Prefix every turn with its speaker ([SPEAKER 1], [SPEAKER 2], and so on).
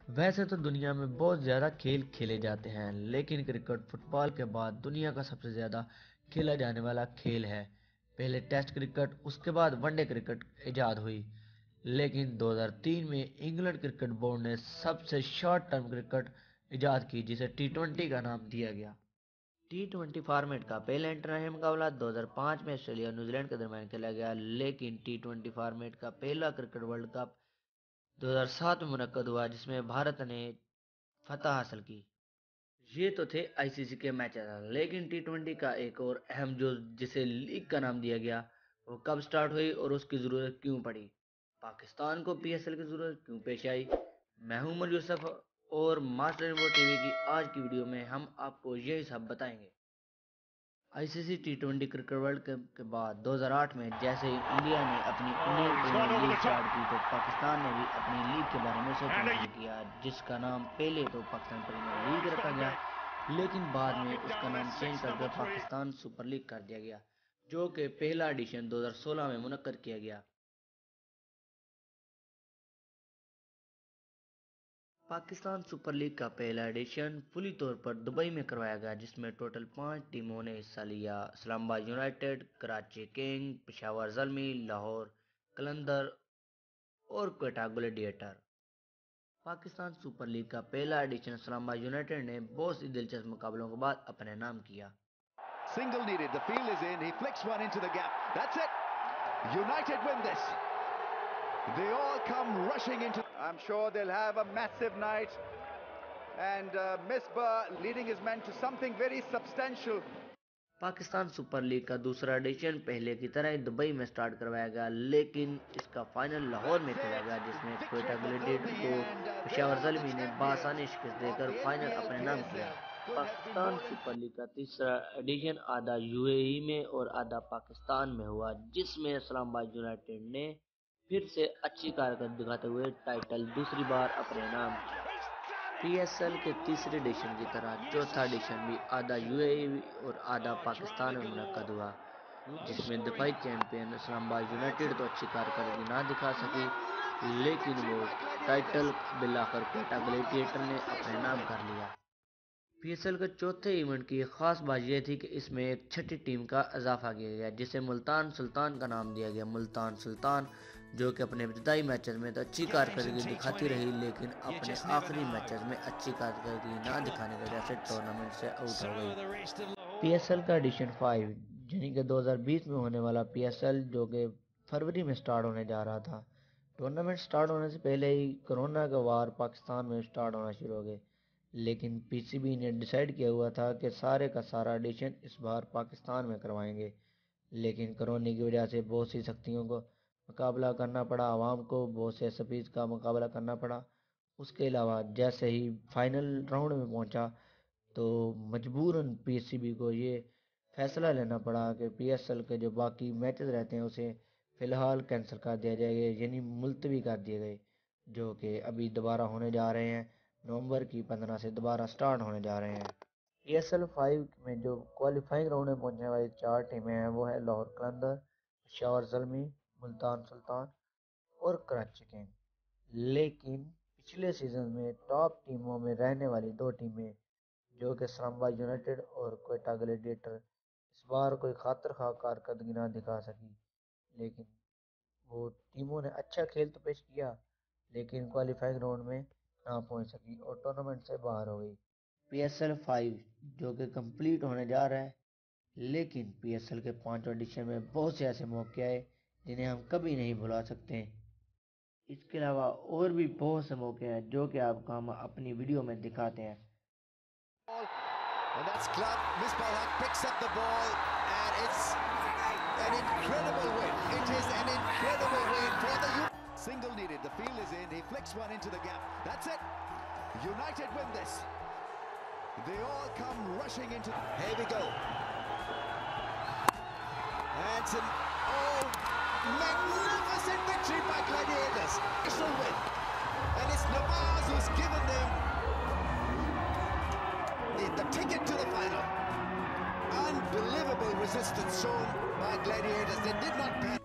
[SPEAKER 1] वैसे तो दुनिया में बहुत ज़्यादा खेल खेले जाते हैं, लेकिन क्रिकेट फुटबॉल के बाद दुनिया का सबसे ज़्यादा खेला जाने वाला खेल है। पहले टेस्ट क्रिकेट, उसके बाद वनडे क्रिकेट इजाद हुई, लेकिन 2003 में इंग्लैंड क्रिकेट बोर्ड ने सबसे शॉर्ट टर्म क्रिकेट इजाद की, जिसे टी20 का नाम दिया गया। टी20 फॉर्मेट का पहला इंटरनेशनल मुकाबला 2005 में ऑस्ट्रेलिया और न्यूजीलैंड के दरमियान खेला गया, लेकिन टी20 फॉर्मेट का पहला क्रिकेट वर्ल्ड कप 2007 में मुनक्कद हुआ, जिसमें भारत ने फतह हासिल की। ये तो थे आईसीसी के मैचेस, लेकिन टी20 का एक और अहम जो जिसे लीग का नाम दिया गया, वो कब स्टार्ट हुई और उसकी ज़रूरत क्यों पड़ी। पाकिस्तान को पीएसएल की ज़रूरत क्यों पेश आई। मैं हूं उमर यूसुफ और मास्टर इन्फो टीवी की आज की वीडियो में हम आपको यही सब बताएंगे। आईसीसी टी20 क्रिकेट वर्ल्ड कप के बाद 2008 में जैसे ही इंडिया ने अपनी इंडियन प्रीमियर लीग स्टार्ट की, तो पाकिस्तान ने भी अपनी लीग के बारे में सोचना शुरू किया, जिसका नाम पहले तो पाकिस्तान प्रीमियर लीग रखा गया, लेकिन बाद में उसका नाम चेंज करके पाकिस्तान सुपर लीग कर दिया गया, जो कि पहला एडिशन 2016 में मुनक्कद किया गया। पाकिस्तान सुपर लीग का पहला एडिशन फुली तौर पर दुबई में करवाया गया, जिसमें टोटल 5 टीमों ने हिस्सा लिया। इस्लामाबाद यूनाइटेड, कराची किंग, पेशावर ज़ल्मी, लाहौर कलंदर और Quetta gladiator. Pakistan super league का पहला एडिशन इस्लामाबाद यूनाइटेड ने बहुत सी दिलचस्प मुकाबलों के बाद अपने नाम किया।
[SPEAKER 2] Single needed, the field is in, he flicks one into the gap. That's it. United win this. They all come rushing into. I'm sure they'll have a massive night. And Misbah leading his men to something very substantial.
[SPEAKER 1] Pakistan super league का दूसरा addition पहले की तरह ही Dubai में start करवाया गया, लेकिन इसका फाइनल लाहौर में खेला गया, जिसमें क्वेटा ग्लैडिएटर को पेशावर ज़ल्मी ने बासानी शिकस्त देकर फाइनल अपने नाम किया। पाकिस्तान सुपर लीग का तीसरा एडिशन आधा यूएई में और आधा पाकिस्तान में हुआ, जिसमें इस्लामाबाद यूनाइटेड ने फिर से अच्छी कारकर्दगी दिखाते हुए टाइटल दूसरी बार अपने नाम किया। पीएसएल के तीसरे एडिशन की तरह चौथा एडिशन भी आधा यूएई और आधा पाकिस्तान में मुनक्कद हुआ, जिसमें दफाई चैंपियन इस्लामाबाद यूनाइटेड तो अच्छी कारकर्दगी ना दिखा सकी, लेकिन वो टाइटल बिलाकर कोटा ग्लैडिएटर ने अपने नाम कर लिया। पीएसएल के चौथे इवेंट की एक खास बात यह थी कि इसमें एक छठी टीम का इजाफा किया गया, जिसे मुल्तान सुल्तान का नाम दिया गया। मुल्तान सुल्तान, जो कि अपने इब्तदाई मैचेस में तो अच्छी कारकर्दगी दिखाती रही, लेकिन अपने आखिरी मैचेस में अच्छी कारकर्दगी ना दिखाने की वजह से टूर्नामेंट से आउट हो गई। पीएसएल का एडिशन 5 यानी कि 2020 में होने वाला पीएसएल, जो कि फरवरी में स्टार्ट होने जा रहा था। टूर्नामेंट स्टार्ट होने से पहले ही कोरोना का वार पाकिस्तान में स्टार्ट होना शुरू हो गए, लेकिन पीसीबी ने डिसाइड किया हुआ था कि सारे का सारा एडिशन इस बार पाकिस्तान में करवाएंगे, लेकिन कोरोना की वजह से बहुत सी सख्तियों को मुकाबला करना पड़ा, आवाम को बहुत से एसपीज का मुकाबला करना पड़ा। उसके अलावा जैसे ही फाइनल राउंड में पहुंचा, तो मजबूरन पीसीबी को ये फैसला लेना पड़ा कि पीएसएल के जो बाकी मैचेस रहते हैं उसे फ़िलहाल कैंसिल कर दिया जाएगा, यानी मुलतवी कर दिए गए, जो कि अभी दोबारा होने जा रहे हैं। नवंबर की 15 से दोबारा स्टार्ट होने जा रहे हैं। पीएसएल 5 में जो क्वालिफाइंग राउंड में पहुंचने वाली 4 टीमें हैं, वो है लाहौर कलंदर, पेशावर ज़ल्मी, मुल्तान सुल्तान और कराची किंग। लेकिन पिछले सीजन में टॉप टीमों में रहने वाली 2 टीमें, जो कि इस्लामाबाद यूनाइटेड और क्वेटा ग्लैडिएटर, इस बार कोई खातर खा कारकर्दगी ना दिखा सकी, लेकिन वो टीमों ने अच्छा खेल तो पेश किया, लेकिन क्वालिफाइंग राउंड में ना पहुंच सकी और टूर्नामेंट से बाहर हो गई। पीएसएल 5 जो कि कंप्लीट होने जा रहा है, लेकिन पीएसएल के 5वें एडिशन में बहुत से ऐसे मौके आए जिन्हें हम कभी नहीं भुला सकते। इसके अलावा और भी बहुत से मौके हैं जो कि आपको हम अपनी वीडियो में दिखाते हैं।
[SPEAKER 2] And that's club. Misbah picks up the ball and it's an incredible win. It is an incredible win for the single needed. The field is in. He flicks one into the gap. That's it. United win this. They all come rushing into. Here we go. And magnificent victory by Gladiators. Special win. And it's Nawaz who's given them the ticket to the final. Unbelievable resistance shown by Gladiators. They did not panic.